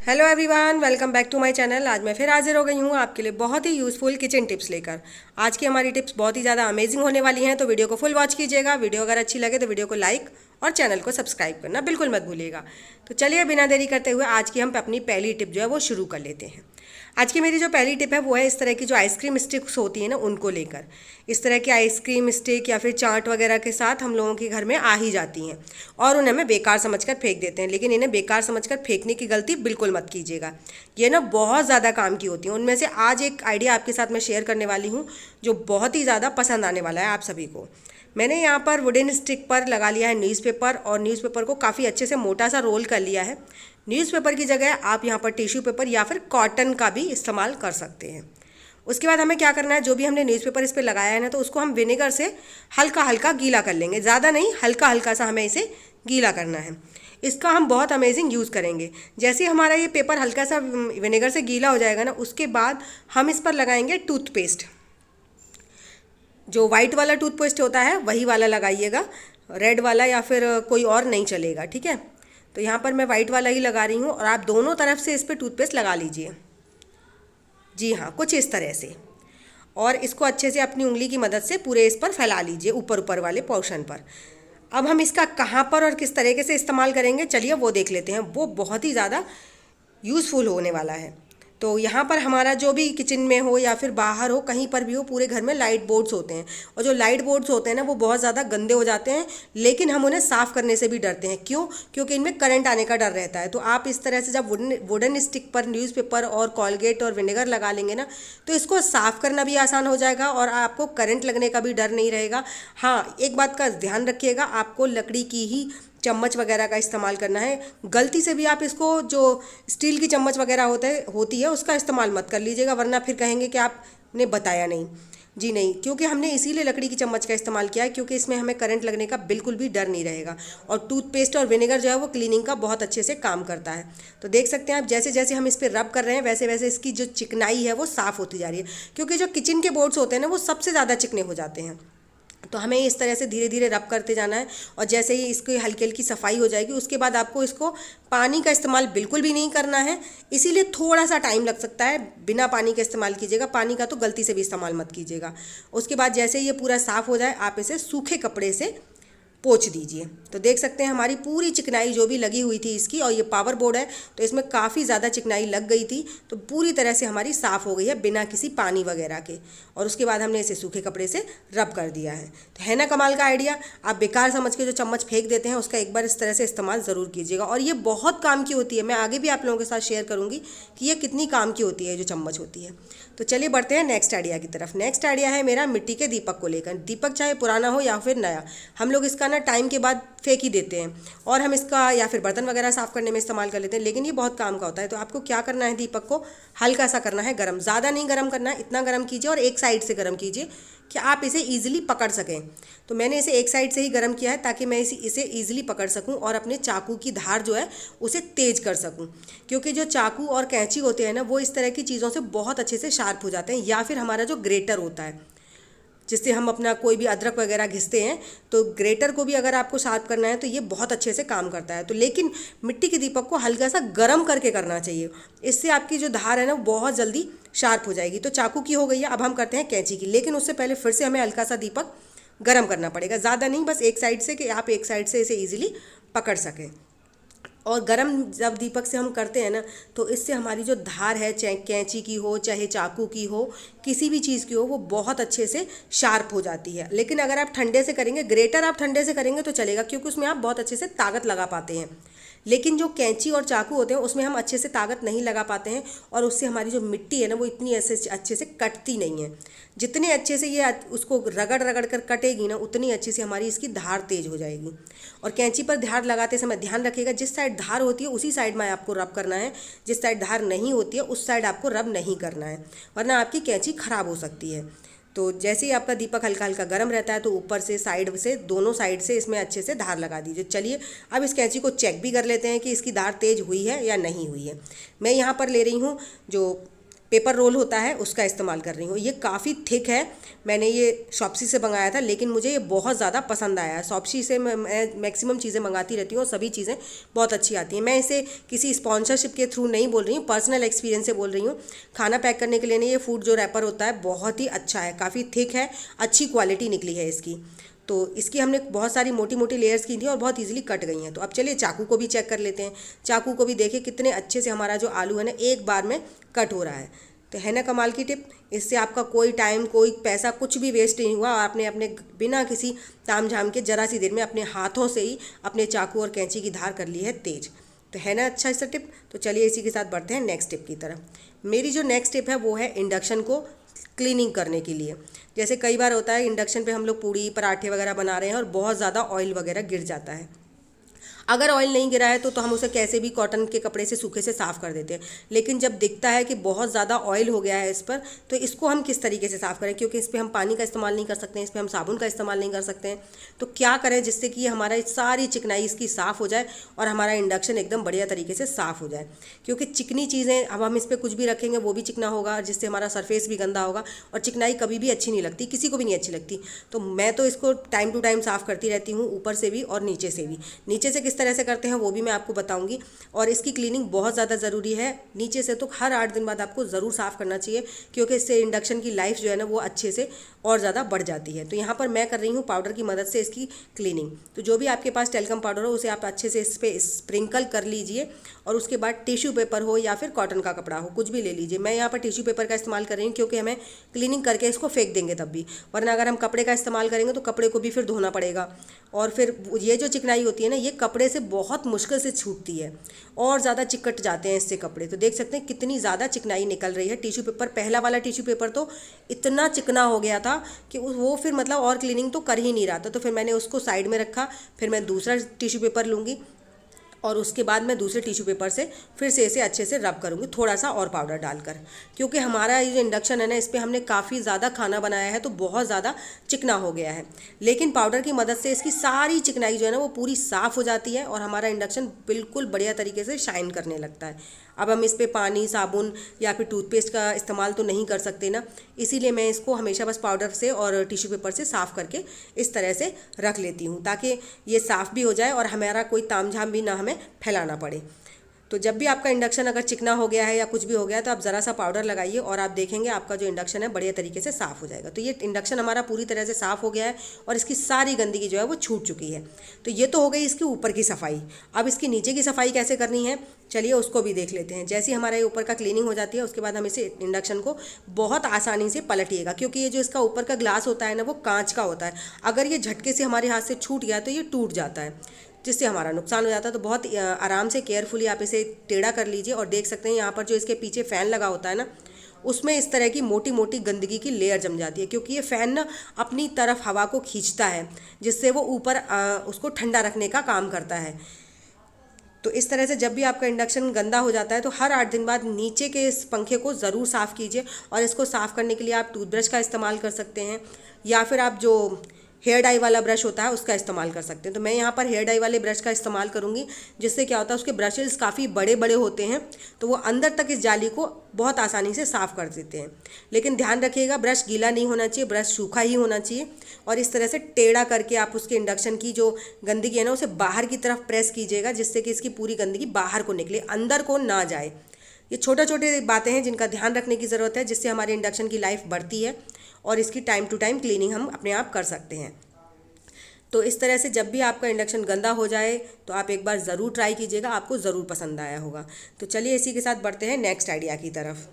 Hello everyone, welcome back to my channel. आज मैं फिर हाजिर हो गई हूँ आपके लिए बहुत ही यूज़फुल किचन टिप्स लेकर। आज की हमारी टिप्स बहुत ही ज़्यादा अमेजिंग होने वाली हैं, तो वीडियो को फुल वॉच कीजिएगा। वीडियो अगर अच्छी लगे तो वीडियो को लाइक और चैनल को सब्सक्राइब करना बिल्कुल मत भूलिएगा। तो चलिए बिना देरी करते हुए आज की हम अपनी पहली टिप जो है वो शुरू कर लेते हैं। आज की मेरी जो पहली टिप है वो है इस तरह की जो आइसक्रीम स्टिक्स होती है ना, उनको लेकर। इस तरह की आइसक्रीम स्टिक या फिर चाट वगैरह के साथ हम लोगों के घर में आ ही जाती हैं और उन्हें हमें बेकार समझकर फेंक देते हैं, लेकिन इन्हें बेकार समझकर फेंकने की गलती बिल्कुल मत कीजिएगा। ये ना बहुत ज़्यादा काम की होती हैं। उनमें से आज एक आइडिया आपके साथ मैं शेयर करने वाली हूँ जो बहुत ही ज़्यादा पसंद आने वाला है आप सभी को। मैंने यहाँ पर वुडन स्टिक पर लगा लिया है न्यूज़पेपर और न्यूज़पेपर को काफ़ी अच्छे से मोटा सा रोल कर लिया है। न्यूज़पेपर की जगह आप यहाँ पर टिश्यू पेपर या फिर कॉटन का भी इस्तेमाल कर सकते हैं। उसके बाद हमें क्या करना है, जो भी हमने न्यूज़पेपर इस पर लगाया है ना, तो उसको हम विनेगर से हल्का हल्का गीला कर लेंगे। ज़्यादा नहीं, हल्का हल्का सा हमें इसे गीला करना है। इसका हम बहुत अमेजिंग यूज़ करेंगे। जैसे ही हमारा ये पेपर हल्का सा विनेगर से गीला हो जाएगा ना, उसके बाद हम इस पर लगाएंगे टूथपेस्ट। जो वाइट वाला टूथपेस्ट होता है वही वाला लगाइएगा, रेड वाला या फिर कोई और नहीं चलेगा, ठीक है। तो यहाँ पर मैं वाइट वाला ही लगा रही हूँ और आप दोनों तरफ से इस पर टूथपेस्ट लगा लीजिए। जी हाँ, कुछ इस तरह से। और इसको अच्छे से अपनी उंगली की मदद से पूरे इस पर फैला लीजिए, ऊपर ऊपर वाले पोर्शन पर। अब हम इसका कहाँ पर और किस तरीके से इस्तेमाल करेंगे, चलिए वो देख लेते हैं। वो बहुत ही ज़्यादा यूज़फुल होने वाला है। तो यहाँ पर हमारा जो भी किचन में हो या फिर बाहर हो, कहीं पर भी हो, पूरे घर में लाइट बोर्ड्स होते हैं। और जो लाइट बोर्ड्स होते हैं ना, वो बहुत ज़्यादा गंदे हो जाते हैं, लेकिन हम उन्हें साफ़ करने से भी डरते हैं। क्यों? क्योंकि इनमें करंट आने का डर रहता है। तो आप इस तरह से जब वुडन स्टिक पर न्यूज़पेपर और कॉलगेट और विनेगर लगा लेंगे ना, तो इसको साफ़ करना भी आसान हो जाएगा और आपको करंट लगने का भी डर नहीं रहेगा। हाँ, एक बात का ध्यान रखिएगा, आपको लकड़ी की ही चम्मच वगैरह का इस्तेमाल करना है। गलती से भी आप इसको जो स्टील की चम्मच वगैरह होती है उसका इस्तेमाल मत कर लीजिएगा, वरना फिर कहेंगे कि आपने बताया नहीं। जी नहीं, क्योंकि हमने इसीलिए लकड़ी की चम्मच का इस्तेमाल किया है क्योंकि इसमें हमें करंट लगने का बिल्कुल भी डर नहीं रहेगा। और टूथपेस्ट और विनेगर जो है वो क्लीनिंग का बहुत अच्छे से काम करता है। तो देख सकते हैं आप, जैसे जैसे हम इस पर रब कर रहे हैं वैसे वैसे इसकी जो चिकनाई है वो साफ़ होती जा रही है। क्योंकि जो किचन के बोर्ड्स होते हैं ना, वो सबसे ज़्यादा चिकने हो जाते हैं। तो हमें इस तरह से धीरे धीरे रब करते जाना है। और जैसे ही इसकी हल्की हल्की सफाई हो जाएगी, उसके बाद आपको इसको पानी का इस्तेमाल बिल्कुल भी नहीं करना है। इसीलिए थोड़ा सा टाइम लग सकता है। बिना पानी का इस्तेमाल कीजिएगा, पानी का तो गलती से भी इस्तेमाल मत कीजिएगा। उसके बाद जैसे ही ये पूरा साफ़ हो जाए, आप इसे सूखे कपड़े से पोंछ दीजिए। तो देख सकते हैं हमारी पूरी चिकनाई जो भी लगी हुई थी इसकी, और ये पावर बोर्ड है तो इसमें काफ़ी ज़्यादा चिकनाई लग गई थी, तो पूरी तरह से हमारी साफ़ हो गई है बिना किसी पानी वगैरह के। और उसके बाद हमने इसे सूखे कपड़े से रब कर दिया है। तो है ना कमाल का आइडिया। आप बेकार समझ के जो चम्मच फेंक देते हैं उसका एक बार इस तरह से इस्तेमाल ज़रूर कीजिएगा। और ये बहुत काम की होती है। मैं आगे भी आप लोगों के साथ शेयर करूँगी कि ये कितनी काम की होती है जो चम्मच होती है। तो चलिए बढ़ते हैं नेक्स्ट आइडिया की तरफ। नेक्स्ट आइडिया है मेरा मिट्टी के दीपक को लेकर। दीपक चाहे पुराना हो या फिर नया, हम लोग इसका ना टाइम के बाद फेंक ही देते हैं और हम इसका या फिर बर्तन वगैरह साफ़ करने में इस्तेमाल कर लेते हैं, लेकिन ये बहुत काम का होता है। तो आपको क्या करना है, दीपक को हल्का सा करना है गर्म, ज़्यादा नहीं गर्म करना है, इतना गर्म कीजिए और एक साइड से गर्म कीजिए कि आप इसे ईजिली पकड़ सकें। तो मैंने इसे एक साइड से ही गर्म किया है ताकि मैं इसे ईजिली पकड़ सकूं और अपने चाकू की धार जो है उसे तेज कर सकूं। क्योंकि जो चाकू और कैंची होते हैं ना, वो इस तरह की चीज़ों से बहुत अच्छे से शार्प हो जाते हैं। या फिर हमारा जो ग्रेटर होता है जिससे हम अपना कोई भी अदरक वगैरह घिसते हैं, तो ग्रेटर को भी अगर आपको शार्प करना है तो ये बहुत अच्छे से काम करता है। तो लेकिन मिट्टी के दीपक को हल्का सा गर्म करके करना चाहिए, इससे आपकी जो धार है ना वो बहुत जल्दी शार्प हो जाएगी। तो चाकू की हो गई है, अब हम करते हैं कैंची की। लेकिन उससे पहले फिर से हमें हल्का सा दीपक गर्म करना पड़ेगा, ज़्यादा नहीं, बस एक साइड से, कि आप एक साइड से इसे ईजिली पकड़ सकें। और गरम जब दीपक से हम करते हैं ना, तो इससे हमारी जो धार है, चाहे कैंची की हो चाहे चाकू की हो, किसी भी चीज़ की हो, वो बहुत अच्छे से शार्प हो जाती है। लेकिन अगर आप ठंडे से करेंगे, ग्रेटर आप ठंडे से करेंगे तो चलेगा क्योंकि उसमें आप बहुत अच्छे से ताकत लगा पाते हैं। लेकिन जो कैंची और चाकू होते हैं उसमें हम अच्छे से ताकत नहीं लगा पाते हैं और उससे हमारी जो मिट्टी है ना वो इतनी ऐसे अच्छे से कटती नहीं है। जितने अच्छे से ये उसको रगड़ रगड़ कर कटेगी ना, उतनी अच्छी से हमारी इसकी धार तेज हो जाएगी। और कैंची पर धार लगाते समय ध्यान रखिएगा, जिस साइड धार होती है उसी साइड में आपको रब करना है, जिस साइड धार नहीं होती है उस साइड आपको रब नहीं करना है, वरना आपकी कैंची खराब हो सकती है। तो जैसे ही आपका दीपक हल्का हल्का गर्म रहता है तो ऊपर से, साइड से, दोनों साइड से इसमें अच्छे से धार लगा दीजिए। चलिए अब इस कैंची को चेक भी कर लेते हैं कि इसकी धार तेज हुई है या नहीं हुई है। मैं यहाँ पर ले रही हूँ जो पेपर रोल होता है उसका इस्तेमाल कर रही हूँ। ये काफ़ी थिक है, मैंने ये शॉप्सी से मंगाया था, लेकिन मुझे ये बहुत ज़्यादा पसंद आया है। शॉप्सी से मैं मैक्सिमम चीज़ें मंगाती रहती हूँ और सभी चीज़ें बहुत अच्छी आती हैं। मैं इसे किसी स्पॉन्सरशिप के थ्रू नहीं बोल रही हूँ, पर्सनल एक्सपीरियंस से बोल रही हूँ। खाना पैक करने के लिए नहीं, ये फूड जो रैपर होता है बहुत ही अच्छा है, काफ़ी थिक है, अच्छी क्वालिटी निकली है इसकी। तो इसकी हमने बहुत सारी मोटी मोटी लेयर्स की थी और बहुत इजीली कट गई हैं। तो अब चलिए चाकू को भी चेक कर लेते हैं। चाकू को भी देखिए कितने अच्छे से हमारा जो आलू है ना एक बार में कट हो रहा है। तो है ना कमाल की टिप। इससे आपका कोई टाइम कोई पैसा कुछ भी वेस्ट नहीं हुआ। आपने अपने बिना किसी ताम झाम के जरा सी देर में अपने हाथों से ही अपने चाकू और कैंची की धार कर ली है तेज। तो है ना अच्छा इसका टिप। तो चलिए इसी के साथ बढ़ते हैं नेक्स्ट टिप की तरफ। मेरी जो नेक्स्ट टिप है वो है इंडक्शन को क्लीनिंग करने के लिए। जैसे कई बार होता है इंडक्शन पे हम लोग पूड़ी पराठे वगैरह बना रहे हैं और बहुत ज़्यादा ऑयल वगैरह गिर जाता है। अगर ऑयल नहीं गिरा है तो हम उसे कैसे भी कॉटन के कपड़े से सूखे से साफ़ कर देते हैं। लेकिन जब दिखता है कि बहुत ज़्यादा ऑयल हो गया है इस पर, तो इसको हम किस तरीके से साफ़ करें, क्योंकि इस पर हम पानी का इस्तेमाल नहीं कर सकते हैं, इस पर हम साबुन का इस्तेमाल नहीं कर सकते हैं। तो क्या करें जिससे कि हमारा सारी चिकनाई इसकी साफ़ हो जाए और हमारा इंडक्शन एकदम बढ़िया तरीके से साफ़ हो जाए। क्योंकि चिकनी चीज़ें अब हम इस पर कुछ भी रखेंगे वो भी चिकना होगा, जिससे हमारा सरफेस भी गंदा होगा और चिकनाई कभी भी अच्छी नहीं लगती, किसी को भी नहीं अच्छी लगती। तो मैं तो इसको टाइम टू टाइम साफ़ करती रहती हूँ, ऊपर से भी और नीचे से भी। नीचे से किस तरह से करते हैं वो भी मैं आपको बताऊंगी। और इसकी क्लीनिंग बहुत ज़्यादा ज़रूरी है। नीचे से तो हर 8 दिन बाद आपको ज़रूर साफ़ करना चाहिए, क्योंकि इससे इंडक्शन की लाइफ जो है ना वो अच्छे से और ज़्यादा बढ़ जाती है। तो यहाँ पर मैं कर रही हूँ पाउडर की मदद से इसकी क्लीनिंग। तो जो भी आपके पास टेल्कम पाउडर हो उसे आप अच्छे से इस पर स्प्रिंकल कर लीजिए और उसके बाद टिश्यू पेपर हो या फिर कॉटन का कपड़ा हो, कुछ भी ले लीजिए। मैं यहाँ पर टिश्यू पेपर का इस्तेमाल कर रही हूँ क्योंकि हमें क्लीनिंग करके इसको फेंक देंगे तब भी, वरना अगर हम कपड़े का इस्तेमाल करेंगे तो कपड़े को भी फिर धोना पड़ेगा और फिर ये जो चिकनाई होती है ना ये कपड़े से बहुत मुश्किल से छूटती है और ज़्यादा चिकट जाते हैं इससे कपड़े। तो देख सकते हैं कितनी ज़्यादा चिकनाई निकल रही है। टिश्यू पेपर, पहला वाला टिश्यू पेपर तो इतना चिकना हो गया था कि वो फिर मतलब और क्लीनिंग तो कर ही नहीं रहा था। तो फिर मैंने उसको साइड में रखा, फिर मैं दूसरा टिश्यू पेपर लूँगी और उसके बाद मैं दूसरे टिश्यू पेपर से फिर से इसे अच्छे से रब करूँगी, थोड़ा सा और पाउडर डालकर। क्योंकि हमारा ये जो इंडक्शन है ना इस पर हमने काफ़ी ज़्यादा खाना बनाया है तो बहुत ज़्यादा चिकना हो गया है। लेकिन पाउडर की मदद से इसकी सारी चिकनाई जो है ना वो पूरी साफ़ हो जाती है और हमारा इंडक्शन बिल्कुल बढ़िया तरीके से शाइन करने लगता है। अब हम इस पर पानी, साबुन या फिर टूथपेस्ट का इस्तेमाल तो नहीं कर सकते ना, इसीलिए मैं इसको हमेशा बस पाउडर से और टिश्यू पेपर से साफ़ करके इस तरह से रख लेती हूँ, ताकि ये साफ़ भी हो जाए और हमारा कोई तामझाम भी ना हमें फैलाना पड़े। तो जब भी आपका इंडक्शन अगर चिकना हो गया है या कुछ भी हो गया है तो आप ज़रा सा पाउडर लगाइए और आप देखेंगे आपका जो इंडक्शन है बढ़िया तरीके से साफ़ हो जाएगा। तो ये इंडक्शन हमारा पूरी तरह से साफ़ हो गया है और इसकी सारी गंदगी जो है वो छूट चुकी है। तो ये तो हो गई इसके ऊपर की सफाई। अब इसकी नीचे की सफाई कैसे करनी है चलिए उसको भी देख लेते हैं। जैसे ही हमारे ऊपर का क्लीनिंग हो जाती है उसके बाद हम इसे इंडक्शन को बहुत आसानी से पलटिएगा, क्योंकि ये जो इसका ऊपर का ग्लास होता है ना वो कांच का होता है। अगर ये झटके से हमारे हाथ से छूट गया तो ये टूट जाता है, जिससे हमारा नुकसान हो जाता है। तो बहुत आराम से केयरफुली आप इसे टेढ़ा कर लीजिए और देख सकते हैं यहाँ पर जो इसके पीछे फ़ैन लगा होता है ना उसमें इस तरह की मोटी मोटी गंदगी की लेयर जम जाती है, क्योंकि ये फ़ैन ना अपनी तरफ हवा को खींचता है जिससे वो ऊपर उसको ठंडा रखने का काम करता है। तो इस तरह से जब भी आपका इंडक्शन गंदा हो जाता है तो हर 8 दिन बाद नीचे के इस पंखे को ज़रूर साफ़ कीजिए। और इसको साफ़ करने के लिए आप टूथब्रश का इस्तेमाल कर सकते हैं या फिर आप जो हेयर डाई वाला ब्रश होता है उसका इस्तेमाल कर सकते हैं। तो मैं यहाँ पर हेयर डाई वाले ब्रश का इस्तेमाल करूँगी, जिससे क्या होता है उसके ब्रशेस काफ़ी बड़े बड़े होते हैं तो वो अंदर तक इस जाली को बहुत आसानी से साफ़ कर देते हैं। लेकिन ध्यान रखिएगा ब्रश गीला नहीं होना चाहिए, ब्रश सूखा ही होना चाहिए। और इस तरह से टेढ़ा करके आप उसके इंडक्शन की जो गंदगी है ना उसे बाहर की तरफ प्रेस कीजिएगा, जिससे कि इसकी पूरी गंदगी बाहर को निकले, अंदर को ना जाए। ये छोटे छोटे बातें हैं जिनका ध्यान रखने की ज़रूरत है, जिससे हमारे इंडक्शन की लाइफ बढ़ती है और इसकी टाइम टू टाइम क्लीनिंग हम अपने आप कर सकते हैं। तो इस तरह से जब भी आपका इंडक्शन गंदा हो जाए तो आप एक बार ज़रूर ट्राई कीजिएगा, आपको ज़रूर पसंद आया होगा। तो चलिए इसी के साथ बढ़ते हैं नेक्स्ट आइडिया की तरफ।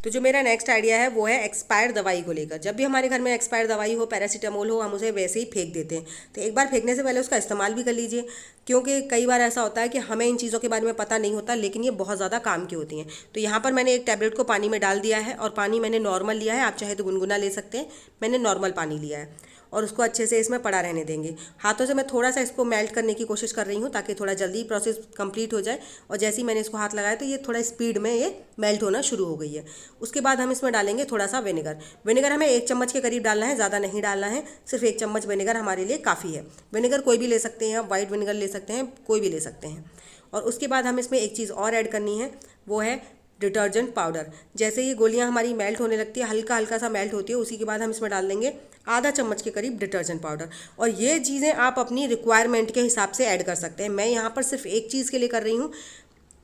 तो जो मेरा नेक्स्ट आइडिया है वो है एक्सपायर्ड दवाई को लेकर। जब भी हमारे घर में एक्सपायर्ड दवाई हो, पैरासीटामोल हो, हम उसे वैसे ही फेंक देते हैं। तो एक बार फेंकने से पहले उसका इस्तेमाल भी कर लीजिए, क्योंकि कई बार ऐसा होता है कि हमें इन चीज़ों के बारे में पता नहीं होता, लेकिन ये बहुत ज़्यादा काम की होती हैं। तो यहाँ पर मैंने एक टैबलेट को पानी में डाल दिया है और पानी मैंने नॉर्मल लिया है, आप चाहे तो गुनगुना ले सकते हैं, मैंने नॉर्मल पानी लिया है और उसको अच्छे से इसमें पड़ा रहने देंगे। हाथों से मैं थोड़ा सा इसको मेल्ट करने की कोशिश कर रही हूँ ताकि थोड़ा जल्दी प्रोसेस कंप्लीट हो जाए। और जैसे ही मैंने इसको हाथ लगाया तो ये थोड़ा स्पीड में ये मेल्ट होना शुरू हो गई है। उसके बाद हम इसमें डालेंगे थोड़ा सा विनेगर। विनेगर हमें 1 चम्मच के करीब डालना है, ज़्यादा नहीं डालना है, सिर्फ 1 चम्मच विनेगर हमारे लिए काफ़ी है। विनेगर कोई भी ले सकते हैं, वाइट विनेगर ले सकते हैं, कोई भी ले सकते हैं। और उसके बाद हम इसमें एक चीज़ और ऐड करनी है, वो है डिटर्जेंट पाउडर। जैसे ये गोलियां हमारी मेल्ट होने लगती है, हल्का हल्का सा मेल्ट होती है, उसी के बाद हम इसमें डाल देंगे आधा चम्मच के करीब डिटर्जेंट पाउडर। और ये चीज़ें आप अपनी रिक्वायरमेंट के हिसाब से ऐड कर सकते हैं। मैं यहाँ पर सिर्फ एक चीज़ के लिए कर रही हूँ,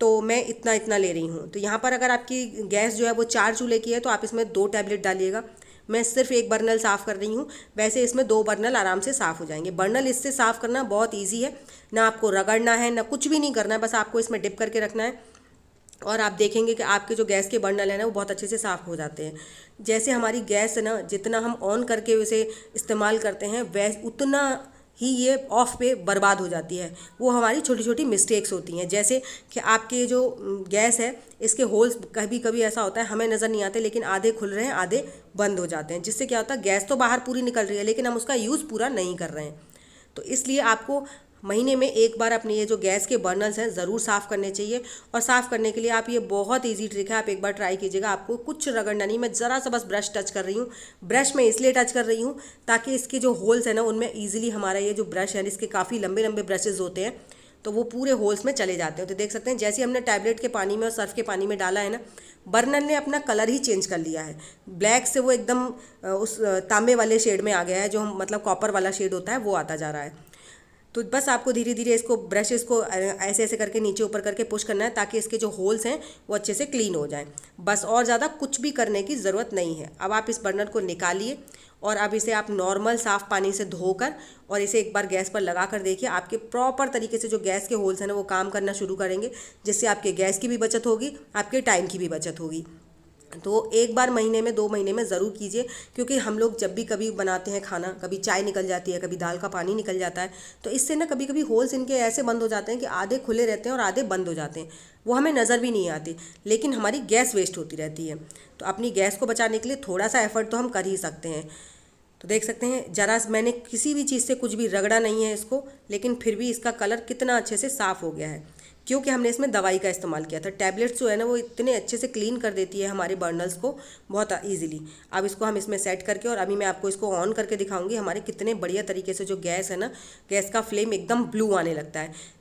तो मैं इतना इतना ले रही हूँ। तो यहाँ पर अगर आपकी गैस जो है वो 4 चूल्हे की है तो आप इसमें 2 टैबलेट डालिएगा। मैं सिर्फ एक बर्नल साफ़ कर रही हूँ, वैसे इसमें 2 बर्नल आराम से साफ़ हो जाएंगे। बर्नल इससे साफ़ करना बहुत ईजी है, ना आपको रगड़ना है, ना कुछ भी नहीं करना है, बस आपको इसमें डिप करके रखना है और आप देखेंगे कि आपके जो गैस के बर्नल है ना वो बहुत अच्छे से साफ़ हो जाते हैं। जैसे हमारी गैस है ना, जितना हम ऑन करके उसे इस्तेमाल करते हैं उतना ही ये ऑफ पे बर्बाद हो जाती है। वो हमारी छोटी छोटी मिस्टेक्स होती हैं, जैसे कि आपके जो गैस है इसके होल्स कभी कभी ऐसा होता है हमें नज़र नहीं आते, लेकिन आधे खुल रहे हैं आधे बंद हो जाते हैं, जिससे क्या होता है गैस तो बाहर पूरी निकल रही है लेकिन हम उसका यूज़ पूरा नहीं कर रहे हैं। तो इसलिए आपको महीने में एक बार अपने ये जो गैस के बर्नर्स हैं ज़रूर साफ़ करने चाहिए। और साफ़ करने के लिए आप ये बहुत इजी ट्रिक है, आप एक बार ट्राई कीजिएगा। आपको कुछ रगड़ना नहीं, मैं ज़रा सा बस ब्रश टच कर रही हूँ। ब्रश में इसलिए टच कर रही हूँ ताकि इसके जो होल्स हैं ना उनमें ईजिली हमारा ये जो ब्रश है, इसके काफ़ी लंबे लंबे ब्रशेज़ होते हैं, तो वो पूरे होल्स में चले जाते हैं। तो देख सकते हैं जैसे हमने टैबलेट के पानी में और सर्फ के पानी में डाला है ना, बर्नल ने अपना कलर ही चेंज कर लिया है। ब्लैक से वो एकदम उस तांबे वाले शेड में आ गया है, जो मतलब कॉपर वाला शेड होता है वो आता जा रहा है। तो बस आपको धीरे धीरे इसको ब्रशेस को ऐसे ऐसे करके नीचे ऊपर करके पुश करना है ताकि इसके जो होल्स हैं वो अच्छे से क्लीन हो जाएं। बस, और ज़्यादा कुछ भी करने की ज़रूरत नहीं है। अब आप इस बर्नर को निकालिए और अब इसे आप नॉर्मल साफ़ पानी से धोकर और इसे एक बार गैस पर लगा कर देखिए, आपके प्रॉपर तरीके से जो गैस के होल्स हैं ना वो काम करना शुरू करेंगे, जिससे आपके गैस की भी बचत होगी, आपके टाइम की भी बचत होगी। तो एक बार महीने में 2 महीने में ज़रूर कीजिए, क्योंकि हम लोग जब भी कभी बनाते हैं खाना, कभी चाय निकल जाती है, कभी दाल का पानी निकल जाता है, तो इससे ना कभी कभी होल्स इनके ऐसे बंद हो जाते हैं कि आधे खुले रहते हैं और आधे बंद हो जाते हैं। वो हमें नज़र भी नहीं आती, लेकिन हमारी गैस वेस्ट होती रहती है। तो अपनी गैस को बचाने के लिए थोड़ा सा एफर्ट तो हम कर ही सकते हैं। तो देख सकते हैं जरा मैंने किसी भी चीज़ से कुछ भी रगड़ा नहीं है इसको, लेकिन फिर भी इसका कलर कितना अच्छे से साफ़ हो गया है, क्योंकि हमने इसमें दवाई का इस्तेमाल किया था। टैबलेट्स जो है ना वो इतने अच्छे से क्लीन कर देती है हमारे बर्नल्स को बहुत इजीली। अब इसको हम इसमें सेट करके और अभी मैं आपको इसको ऑन करके दिखाऊंगी हमारे कितने बढ़िया तरीके से जो गैस है ना, गैस का फ्लेम एकदम ब्लू आने लगता है।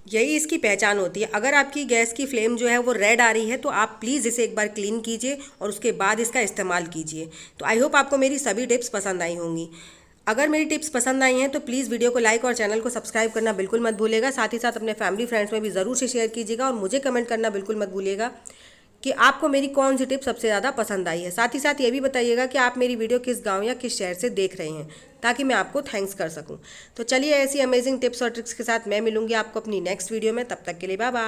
यही इसकी पहचान होती है। अगर आपकी गैस की फ्लेम जो है वो रेड आ रही है तो आप प्लीज़ इसे एक बार क्लीन कीजिए और उसके बाद इसका इस्तेमाल कीजिए। तो आई होप आपको मेरी सभी टिप्स पसंद आई होंगी। अगर मेरी टिप्स पसंद आई हैं तो प्लीज़ वीडियो को लाइक और चैनल को सब्सक्राइब करना बिल्कुल मत भूलिएगा। साथ ही साथ अपने फैमिली फ्रेंड्स में भी ज़रूर से शेयर कीजिएगा और मुझे कमेंट करना बिल्कुल मत भूलिएगा कि आपको मेरी कौन सी टिप सबसे ज़्यादा पसंद आई है। साथ ही साथ ये भी बताइएगा कि आप मेरी वीडियो किस गांव या किस शहर से देख रहे हैं, ताकि मैं आपको थैंक्स कर सकूं। तो चलिए ऐसी अमेजिंग टिप्स और ट्रिक्स के साथ मैं मिलूंगी आपको अपनी नेक्स्ट वीडियो में। तब तक के लिए बाय बाय।